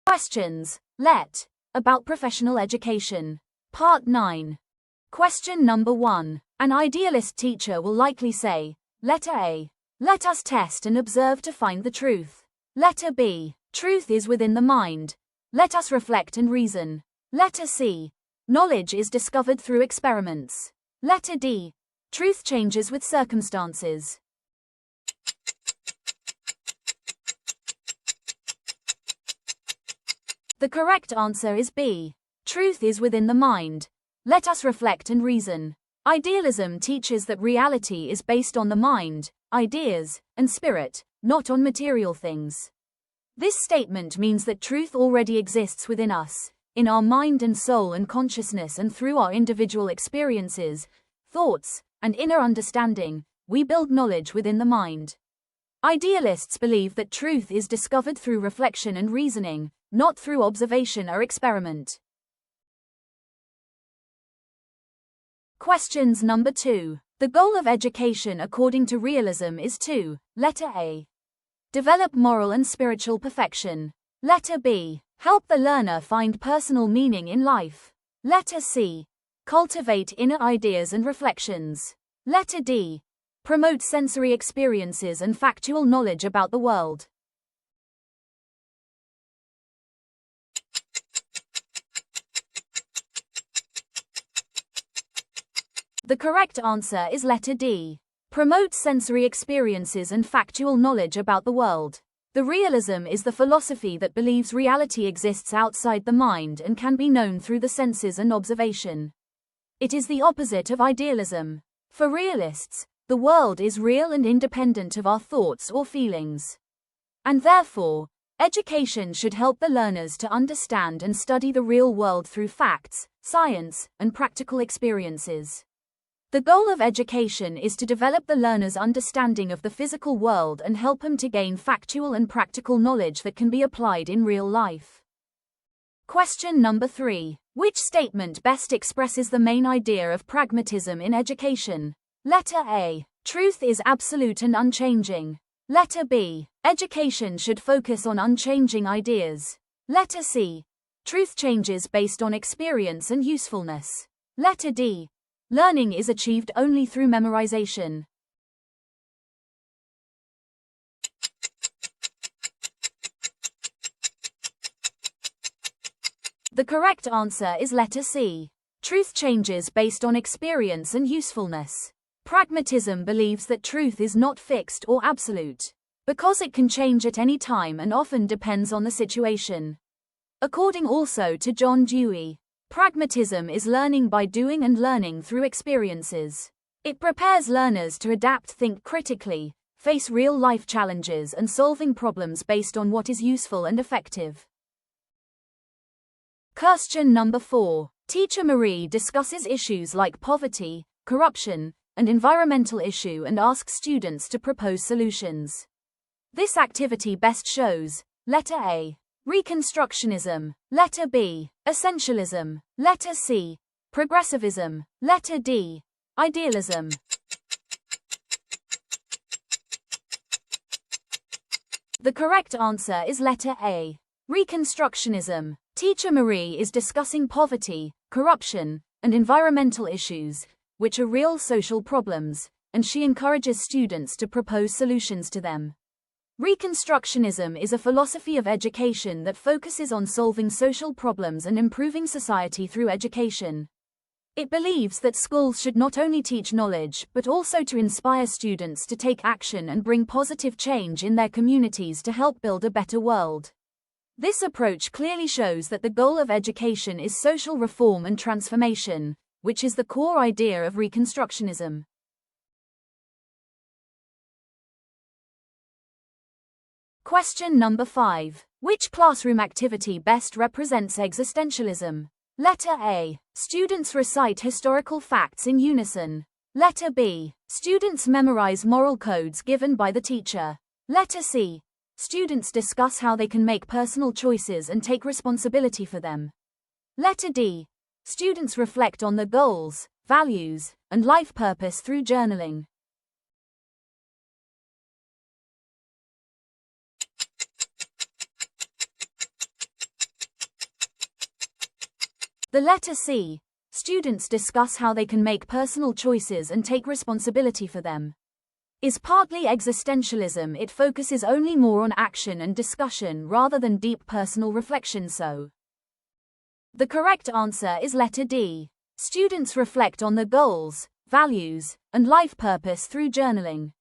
Questions. Let. About professional education. Part 9. Question number 1. An idealist teacher will likely say, Letter A. Let us test and observe to find the truth. Letter B. Truth is within the mind. Let us reflect and reason. Letter C. Knowledge is discovered through experiments. Letter D. Truth changes with circumstances. The correct answer is B. Truth is within the mind. Let us reflect and reason. Idealism teaches that reality is based on the mind, ideas, and spirit, not on material things. This statement means that truth already exists within us, in our mind and soul and consciousness, and through our individual experiences, thoughts, and inner understanding, we build knowledge within the mind. Idealists believe that truth is discovered through reflection and reasoning, not through observation or experiment. Questions number 2. The goal of education according to realism is to, Letter A. Develop moral and spiritual perfection. Letter B. Help the learner find personal meaning in life. Letter C. Cultivate inner ideas and reflections. Letter D. Promote sensory experiences and factual knowledge about the world. The correct answer is letter D. Promote sensory experiences and factual knowledge about the world. The realism is the philosophy that believes reality exists outside the mind and can be known through the senses and observation. It is the opposite of idealism. For realists, the world is real and independent of our thoughts or feelings. And therefore, education should help the learners to understand and study the real world through facts, science, and practical experiences. The goal of education is to develop the learner's understanding of the physical world and help him to gain factual and practical knowledge that can be applied in real life. Question number 3. Which statement best expresses the main idea of pragmatism in education? Letter A. Truth is absolute and unchanging. Letter B. Education should focus on unchanging ideas. Letter C. Truth changes based on experience and usefulness. Letter D. Learning is achieved only through memorization. The correct answer is letter C. Truth changes based on experience and usefulness. Pragmatism believes that truth is not fixed or absolute, because it can change at any time and often depends on the situation. According also to John Dewey, pragmatism is learning by doing and learning through experiences. It prepares learners to adapt, think critically, face real-life challenges, and solving problems based on what is useful and effective. Question number 4. Teacher Marie discusses issues like poverty, corruption, and environmental issue and asks students to propose solutions. This activity best shows, letter A. Reconstructionism. Letter B. Essentialism. Letter C. Progressivism. Letter D. Idealism. The correct answer is letter A. Reconstructionism. Teacher Marie is discussing poverty, corruption, and environmental issues, which are real social problems, and she encourages students to propose solutions to them. Reconstructionism is a philosophy of education that focuses on solving social problems and improving society through education. It believes that schools should not only teach knowledge but also to inspire students to take action and bring positive change in their communities to help build a better world. This approach clearly shows that the goal of education is social reform and transformation, which is the core idea of Reconstructionism. Question number 5. Which classroom activity best represents existentialism? Letter A. Students recite historical facts in unison. Letter B. Students memorize moral codes given by the teacher. Letter C. Students discuss how they can make personal choices and take responsibility for them. Letter D. Students reflect on their goals, values, and life purpose through journaling. The letter C. Students discuss how they can make personal choices and take responsibility for them. Is partly existentialism. It focuses only more on action and discussion rather than deep personal reflection. So, the correct answer is letter D. Students reflect on their goals, values, and life purpose through journaling.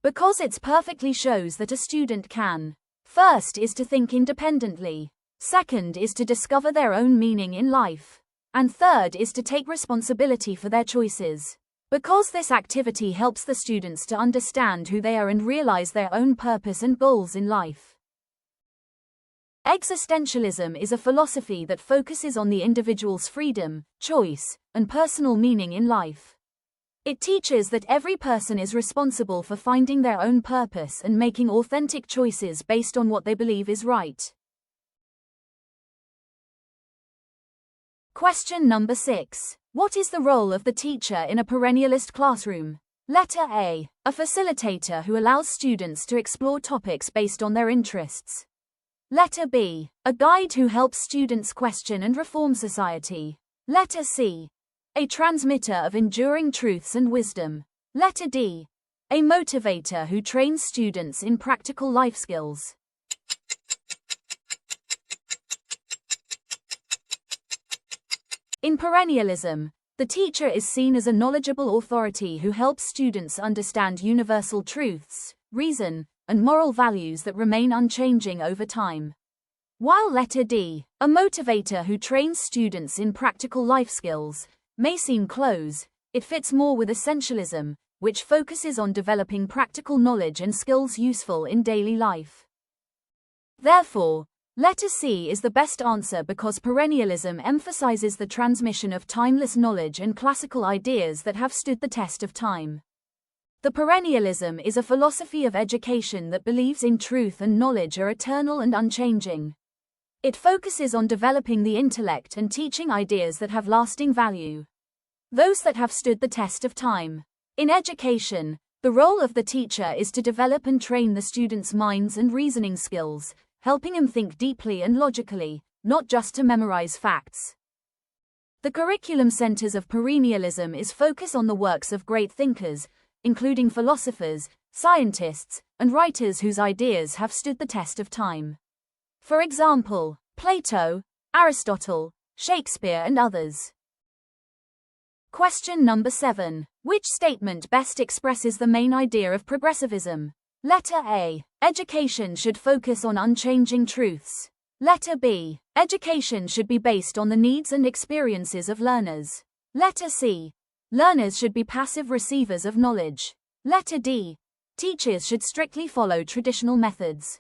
Because it perfectly shows that a student can. First is to think independently. Second is to discover their own meaning in life. And third is to take responsibility for their choices. Because this activity helps the students to understand who they are and realize their own purpose and goals in life. Existentialism is a philosophy that focuses on the individual's freedom, choice, and personal meaning in life. It teaches that every person is responsible for finding their own purpose and making authentic choices based on what they believe is right. Question number 6. What is the role of the teacher in a perennialist classroom? Letter A. A facilitator who allows students to explore topics based on their interests. Letter B. A guide who helps students question and reform society. Letter C. A transmitter of enduring truths and wisdom. Letter D. A motivator who trains students in practical life skills. In perennialism, the teacher is seen as a knowledgeable authority who helps students understand universal truths, reason, and moral values that remain unchanging over time. While letter D, a motivator who trains students in practical life skills, may seem close, it fits more with essentialism, which focuses on developing practical knowledge and skills useful in daily life. Therefore, letter C is the best answer because perennialism emphasizes the transmission of timeless knowledge and classical ideas that have stood the test of time. The perennialism is a philosophy of education that believes in truth and knowledge are eternal and unchanging. It focuses on developing the intellect and teaching ideas that have lasting value. Those that have stood the test of time. In education, the role of the teacher is to develop and train the students' minds and reasoning skills, helping them think deeply and logically, not just to memorize facts. The curriculum centers of perennialism is focus on the works of great thinkers, including philosophers, scientists, and writers whose ideas have stood the test of time. For example, Plato, Aristotle, Shakespeare and others. Question number 7. Which statement best expresses the main idea of progressivism? Letter A. Education should focus on unchanging truths. Letter B. Education should be based on the needs and experiences of learners. Letter C. Learners should be passive receivers of knowledge. Letter D. Teachers should strictly follow traditional methods.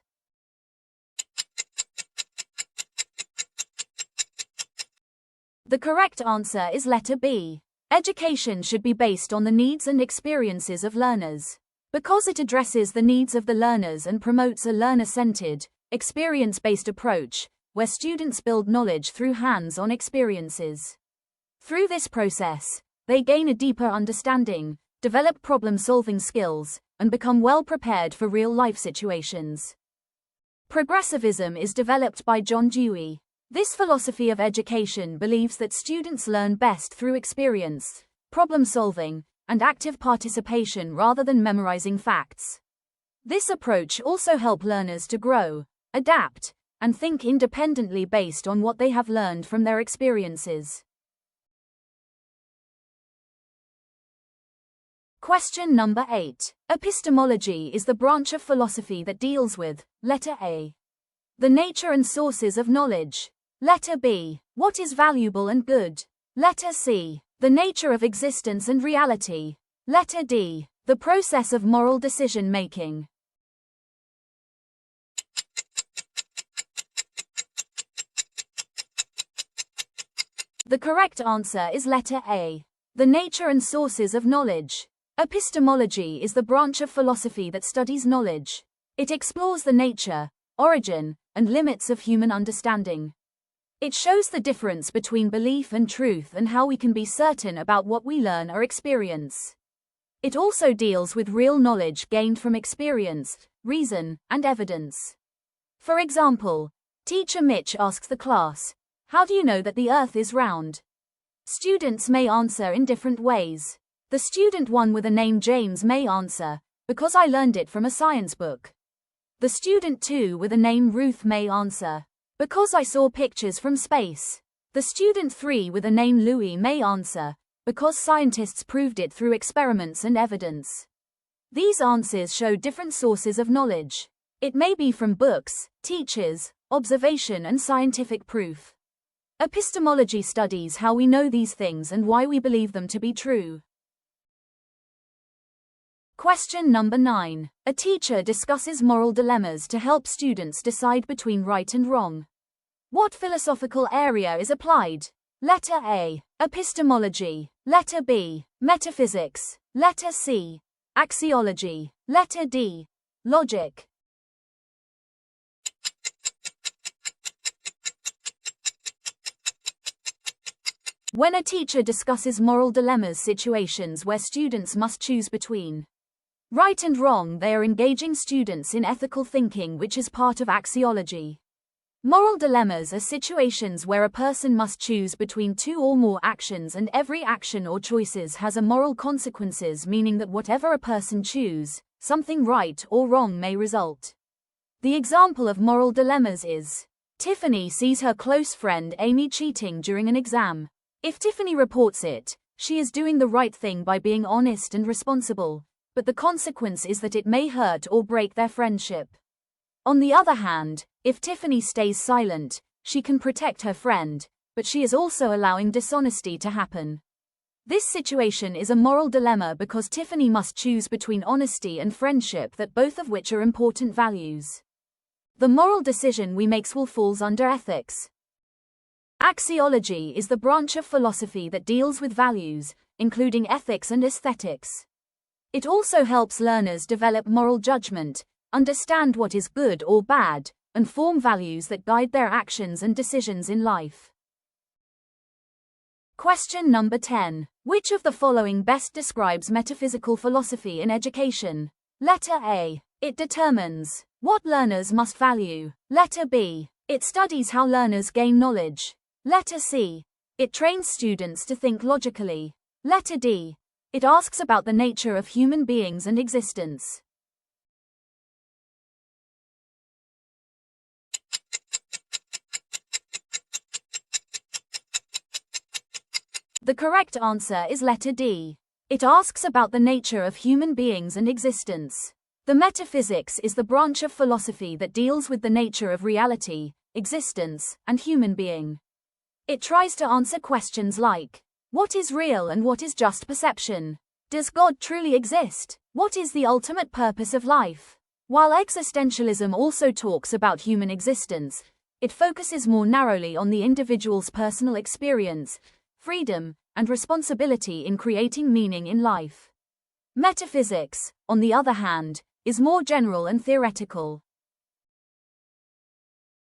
The correct answer is letter B. Education should be based on the needs and experiences of learners. Because it addresses the needs of the learners and promotes a learner-centered, experience-based approach, where students build knowledge through hands-on experiences. Through this process, they gain a deeper understanding, develop problem-solving skills, and become well-prepared for real-life situations. Progressivism is developed by John Dewey. This philosophy of education believes that students learn best through experience, problem-solving, and active participation rather than memorizing facts. This approach also helps learners to grow, adapt, and think independently based on what they have learned from their experiences. Question number 8. Epistemology is the branch of philosophy that deals with, letter A. The nature and sources of knowledge. Letter B. What is valuable and good? Letter C. The nature of existence and reality. Letter D. The process of moral decision-making. The correct answer is letter A. The nature and sources of knowledge. Epistemology is the branch of philosophy that studies knowledge. It explores the nature, origin, and limits of human understanding. It shows the difference between belief and truth and how we can be certain about what we learn or experience. It also deals with real knowledge gained from experience, reason, and evidence. For example, Teacher Mitch asks the class, How do you know that the Earth is round? Students may answer in different ways. The student 1 with a name James may answer, because I learned it from a science book. The student 2 with a name Ruth may answer, because I saw pictures from space. The student 3 with a name Louis may answer, because scientists proved it through experiments and evidence. These answers show different sources of knowledge. It may be from books, teachers, observation and scientific proof. Epistemology studies how we know these things and why we believe them to be true. Question number 9. A teacher discusses moral dilemmas to help students decide between right and wrong. What philosophical area is applied? Letter A. Epistemology. Letter B. Metaphysics. Letter C. Axiology. Letter D. Logic. When a teacher discusses moral dilemmas, situations where students must choose between right and wrong, they are engaging students in ethical thinking, which is part of axiology. Moral dilemmas are situations where a person must choose between two or more actions, and every action or choices has a moral consequences, meaning that whatever a person choose, something right or wrong may result. The example of moral dilemmas is: Tiffany sees her close friend Amy cheating during an exam. If Tiffany reports it, she is doing the right thing by being honest and responsible, but the consequence is that it may hurt or break their friendship. On the other hand, if Tiffany stays silent, she can protect her friend, but she is also allowing dishonesty to happen. This situation is a moral dilemma because Tiffany must choose between honesty and friendship, that both of which are important values. The moral decision we make will falls under ethics. Axiology is the branch of philosophy that deals with values, including ethics and aesthetics. It also helps learners develop moral judgment, understand what is good or bad, and form values that guide their actions and decisions in life. Question number 10. Which of the following best describes metaphysical philosophy in education? Letter A. It determines what learners must value. Letter B. It studies how learners gain knowledge. Letter C. It trains students to think logically. Letter D. It asks about the nature of human beings and existence. The correct answer is letter D. It asks about the nature of human beings and existence. The metaphysics is the branch of philosophy that deals with the nature of reality, existence, and human being. It tries to answer questions like: what is real and what is just perception? Does God truly exist? What is the ultimate purpose of life? While existentialism also talks about human existence, it focuses more narrowly on the individual's personal experience, freedom, and responsibility in creating meaning in life. Metaphysics, on the other hand, is more general and theoretical.